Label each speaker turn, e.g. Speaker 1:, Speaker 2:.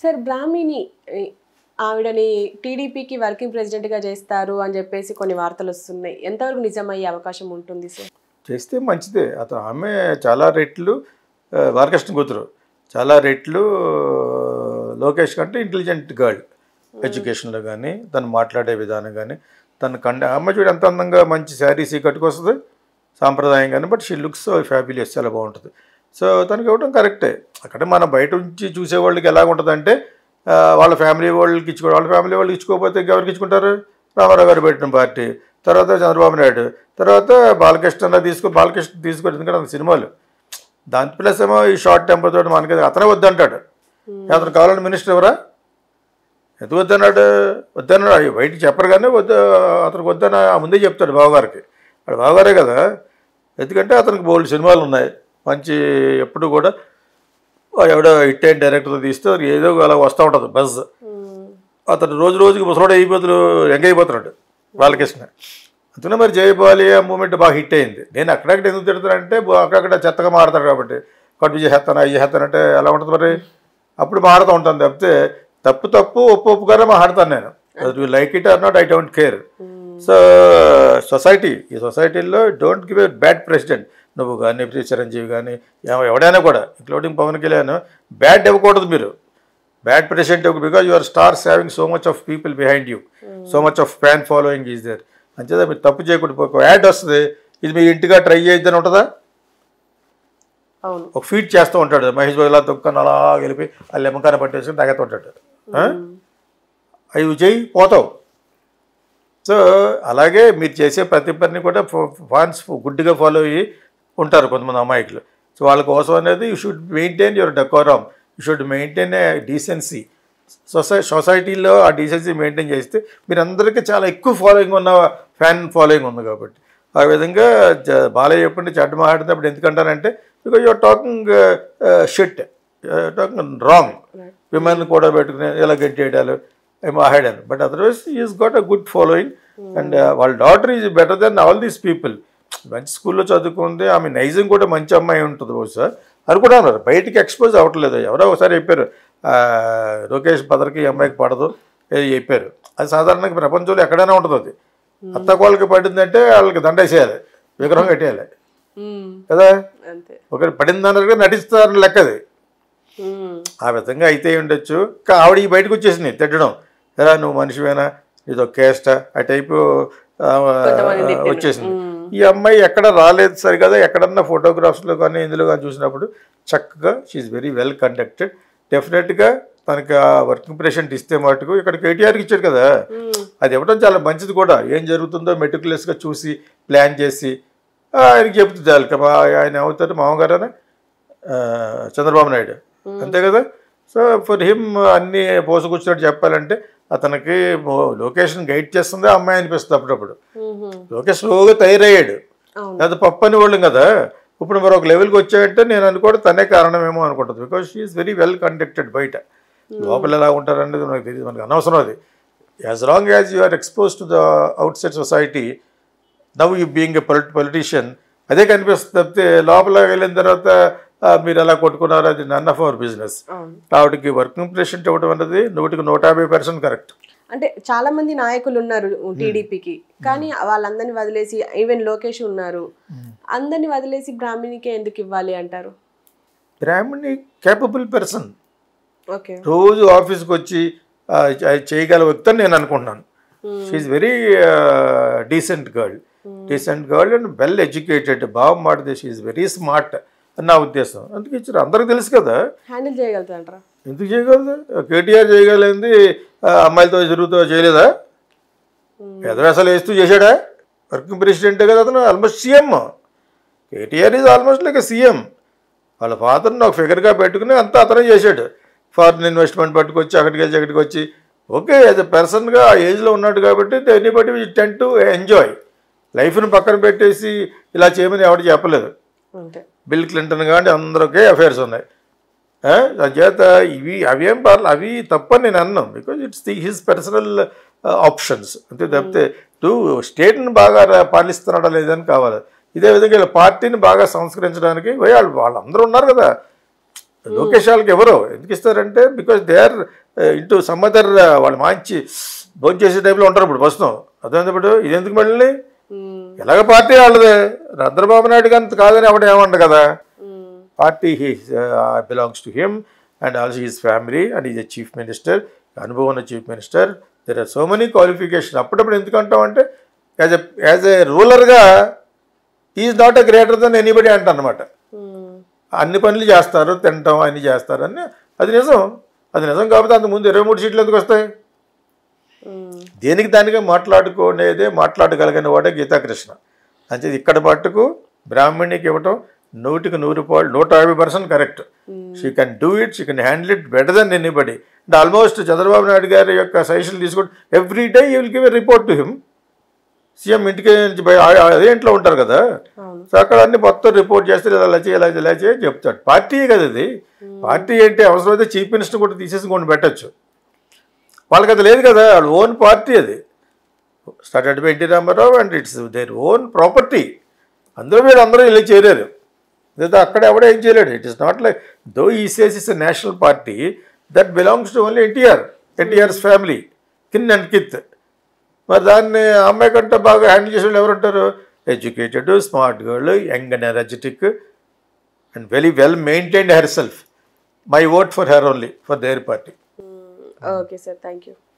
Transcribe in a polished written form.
Speaker 1: Sir Brahmani ఆవిడని టీడీపీకి working ప్రెసిడెంట్గా చేస్తారు అని చెప్పేసి కొన్ని వార్తలు వస్తున్నాయి. ఎంతవరకు నిజమయ్యే అవకాశం ఉంటుంది సార్?
Speaker 2: చేస్తే మంచిదే. అతను ఆమె చాలా రెట్లు బాలకృష్ణ కూతురు, చాలా రెట్లు లోకేష్ కంటే ఇంటెలిజెంట్ గర్ల్. ఎడ్యుకేషన్లో కానీ తను మాట్లాడే విధానం కానీ తను అమ్మ చూడు ఎంత అందంగా మంచి శారీస్ కట్టుకొస్తుంది సాంప్రదాయం కానీ. But she looks so fabulous, చాలా బాగుంటుంది. సో తనకి ఇవ్వడం కరెక్టే. అక్కడ మనం బయట నుంచి చూసేవాళ్ళకి ఎలా ఉంటుందంటే వాళ్ళ ఫ్యామిలీ వాళ్ళకి ఇచ్చుకో, వాళ్ళ ఫ్యామిలీ వాళ్ళకి ఇచ్చుకోకపోతే ఇంకెవరికి ఇచ్చుకుంటారు? రామారావు గారు పెట్టిన పార్టీ, తర్వాత చంద్రబాబు నాయుడు, తర్వాత బాలకృష్ణ తీసుకొని ఎందుకంటే అంత సినిమాలు. దాని ప్లస్ ఏమో ఈ షార్ట్ టెంపర్ తోటి మనకి అతనే వద్దంటాడు. అతను కావాలని మినిస్టర్ ఎవరా? ఎందుకు వద్దన్నాడు? బయటికి చెప్పరు కానీ అతనికి వద్దని ముందే చెప్తాడు బావగారికి. వాడు బావగారే కదా. ఎందుకంటే అతనికి బోల్డ్ సినిమాలు ఉన్నాయి మంచి. ఎప్పుడు కూడా ఎవడో హిట్ అయిన డైరెక్టర్ తీస్తే ఏదో అలా వస్తూ ఉంటుంది బజ్. అతను రోజుకి ముసలోడు యంగ్ అయిపోతున్నాడు బాలకృష్ణ. అందుకనే మరి జయబాలి ఆ మూమెంట్ బాగా హిట్ అయింది. నేను అక్కడక్కడ ఎందుకు తిడతానంటే అక్కడక్కడ చెత్తగా మాడతాడు కాబట్టి. కడుపు చేస్తాను అయ్యి చేస్తాను అంటే ఎలా ఉంటుంది మరి? అప్పుడు మాడుతూ ఉంటాను తప్పితే తప్పు ఒప్పుగానే మాట్లాడతాను నేను. You like it or not, I don't care. So ఈ సొసైటీలో don't give a bad president. నువ్వు కానీ చిరంజీవి కానీ ఎవడైనా కూడా ఇంక్లూడింగ్ పవన్ కళ్యాణ్ బ్యాడ్ ఇవ్వకూడదు మీరు. Bad president because your stars having so much of people behind you, so much of fan following is there. అంచేదా మీరు తప్పు చేయకూడదు. ఒక యాడ్ వస్తుంది, ఇది మీ ఇంటిగా ట్రై చేయొద్దని ఉంటుందా? ఒక ఫీట్ చేస్తూ ఉంటాడు మహేష్ బాబు, ఇలా తొక్కని అలా గెలిపి ఆ లెమ్మకాన పట్టేసుకుని తాగుతూ ఉంటాడు. అవి చేయి పోతావు. సో అలాగే మీరు చేసే ప్రతి పని కూడా ఫాన్స్ గుడ్డిగా ఫాలో అయ్యి ఉంటారు కొంతమంది అమాయకులు. సో వాళ్ళ కోసం అనేది you should maintain your decorum, you should maintain a decency. సొసైటీలో ఆ డీసెన్సీ మెయింటైన్ చేస్తే మీరు అందరికీ చాలా ఎక్కువ ఫాలోయింగ్ ఉన్న ఫ్యాన్ ఫాలోయింగ్ ఉంది కాబట్టి. ఆ విధంగా బాలయ్య చెప్పండి చెడ్డ మాట్లాడినప్పుడు ఎందుకంటానంటే because you're talking shit, talking wrong. Women కూడా పెట్టుకుని ఇలా గెట్టేయడాలు మాట్లాడాను. But otherwise is got a good following and వాళ్ళ daughter is better than all these people. మంచి స్కూల్లో చదువుకుంది, ఆమె నైజింగ్ కూడా మంచి అమ్మాయి ఉంటుంది బహుశా అని కూడా అన్నారు. బయటికి ఎక్స్పోజ్ అవ్వట్లేదు. ఎవరో ఒకసారి చెప్పారు లోకేష్ బదర్కి ఈ అమ్మాయికి పడదు ఏది చెప్పారు. అది సాధారణంగా ప్రపంచంలో ఎక్కడైనా ఉంటుంది. అది అత్తకోళ్ళకి పడిందంటే వాళ్ళకి దండేసేయాలి, విగ్రహం కట్టేయాలి కదా. ఒకటి పడిందన్నట్టుగా నటిస్తారని లెక్కది. ఆ విధంగా అయితే ఉండొచ్చు. ఆవిడ ఈ బయటకు వచ్చేసింది తిట్టడం, ఎలా నువ్వు మనిషివేనా, ఇది ఒక కేస్టా ఆ టైపు వచ్చేసింది. ఈ అమ్మాయి ఎక్కడ రాలేదు సరికదా. ఎక్కడన్నా ఫోటోగ్రాఫ్స్లో కానీ ఇందులో కానీ చూసినప్పుడు చక్కగా షీఈ్ వెరీ వెల్ కండక్టెడ్. డెఫినెట్గా తనకి ఆ వర్కింగ్ ప్రెసిడెంట్ ఇస్తే మటుకు ఇక్కడ కేటీఆర్కి ఇచ్చాడు కదా, అది ఇవ్వడం చాలా మంచిది కూడా. ఏం జరుగుతుందో మెటిక్యులస్గా చూసి ప్లాన్ చేసి ఆయనకి చెప్తుంది. ఆయన అవుతారు మామగారనే చంద్రబాబు నాయుడు, అంతే కదా. సో ఫర్ హిమ్ అన్నీ పోసుకొచ్చినట్టు చెప్పాలంటే అతనికి లొకేషన్ గైడ్ చేస్తుందే అమ్మాయి అనిపిస్తుంది అప్పుడప్పుడు. లోకేష్ స్లోగా తయారయ్యాడు, అది పప్పు అని వాళ్ళం కదా. ఇప్పుడు మరి ఒక లెవెల్కి వచ్చాయంటే నేను అనుకోవడం తనే కారణమేమో అనుకుంటుంది. Because she's very well conducted. బయట లోపల ఎలా ఉంటారనేది మనకు తెలియదు, మనకు అనవసరం అది. As long as you are expose to the outside society, now you being a politician, అదే కనిపిస్తుంది తప్పితే లోపల వెళ్ళిన తర్వాత మీరు ఎలా కొట్టుకున్నారు అది నన్ ఆఫ్ అవర్ బిజినెస్. ఆవిడకి వర్కింగ్ ప్రెసిడెంట్ ఇవ్వడం అన్నది 150% కరెక్ట్.
Speaker 1: అంటే చాలా మంది నాయకులు ఉన్నారు టీడీపీకి, కానీ వాళ్ళందరినీ వదిలేసి ఈవెన్ లోకేష్ ఉన్నారు, అందరినీ వదిలేసి బ్రాహ్మణికే ఎందుకు ఇవ్వాలి అంటారు?
Speaker 2: బ్రాహ్మణి కేపబుల్ పర్సన్,
Speaker 1: ఓకే, రోజు
Speaker 2: ఆఫీస్కి వచ్చి చేయగల వ్యక్తి అని నేను అనుకుంటున్నాను. She's very decent girl and well educated. బాగా మాట్లాడితే షీఈ్ వెరీ స్మార్ట్ అని నా ఉద్దేశం. అందుకే ఇచ్చారు, అందరికి తెలుసు కదా.
Speaker 1: హ్యాండిల్ చేయగలుగుతారంటారా?
Speaker 2: ఎందుకు చేయగలదు? కేటీఆర్ చేయగలిగింది అమ్మాయిలతో తిరుగుతూ చేయలేదా? ఎదవేసాలు వేస్తూ చేశాడా? వర్కింగ్ ప్రెసిడెంటే కదా అతను, almost CM. KTR is almost like CM. వాళ్ళ ఫాదర్ని ఒక ఫిగర్గా పెట్టుకుని అంతా అతనే చేశాడు. ఫారిన్ ఇన్వెస్ట్మెంట్ పట్టుకొచ్చి అక్కడికి వచ్చి ఓకే యాజ్ ఎ పర్సన్గా ఆ ఏజ్లో ఉన్నాడు కాబట్టి anybody will tend to enjoy లైఫ్ని. పక్కన పెట్టేసి ఇలా చేయమని ఎవరు చెప్పలేదు. బిల్ క్లింటన్ కానీ అందరికీ అఫైర్స్ ఉన్నాయి. చేత అవేం పర్లేదు, అవి తప్పని నేను అన్నాను. Because it's his personal options అంతే తప్పితే స్టేట్ని బాగా పాలిస్తున్నాడా లేదని కావాలి. ఇదే విధంగా పార్టీని బాగా సంస్కరించడానికి వాళ్ళందరూ ఉన్నారు కదా. లోకేష్ వాళ్ళకి ఎవరో ఎందుకు ఇస్తారంటే because they are into some other వాళ్ళు మంచి భోజనం చేసే టైంలో ఉంటారు ఇప్పుడు ప్రస్తుతం అర్థమైనప్పుడు ఇది ఎందుకు మళ్ళీ ఎలాగ పార్టీ వాళ్ళదే చంద్రబాబు నాయుడు గారి కాదని ఎవడు ఏమంట కదా party he belongs to him and also his family and is a chief minister అనుభవం ఉన్న chief minister there are so many qualification అప్పుడప్పుడు ఎందుకు అంటాం అంటే యాజ్ ఏ రూలర్గా is not a greater than anybody అంట అనమాట అన్ని పనులు చేస్తారు తింటాం అన్ని చేస్తారు అని అది నిజం కాకపోతే అంతకుముందు 23 సీట్లు ఎందుకు వస్తాయి దేనికి దానిగా మాట్లాడుకునేదే మాట్లాడగలిగిన వాడే గీతాకృష్ణ అంటే ఇక్కడ పట్టుకు బ్రాహ్మణికి ఇవ్వటం 100% correct she can do it she can handle it better then anybody and almost Chandrababu Naidu గారి యొక్క సజెషన్లు తీసుకుంటే every day you will give a report to him CM ఇంటికి అదే ఇంట్లో ఉంటారు కదా సో అక్కడ అన్ని మొత్తం రిపోర్ట్ చేస్తే ఇలా చేయ చెప్తాడు పార్టీ కదా ఇది పార్టీ ఏంటి అవసరమైతే చీఫ్ మినిస్టర్ కూడా తీసేసి కొన్ని పెట్టచ్చు వాళ్ళకి అది లేదు కదా వాళ్ళ ఓన్ పార్టీ అది started by NT Ramarao and it's their own property అందరూ ఇలా చేరారు లేదా అక్కడ ఎవడో ఏం చేయలేడు it is not like though ఈ says is a national party that belongs to only NTR's family kin and kith మరి దాన్ని అమ్మాయి కంటే బాగా హ్యాండిల్ చేసే వాళ్ళు ఎవరు ఉంటారు educated smart girl young and energetic and very well maintained herself my vote for her only for their party
Speaker 1: okay sir thank you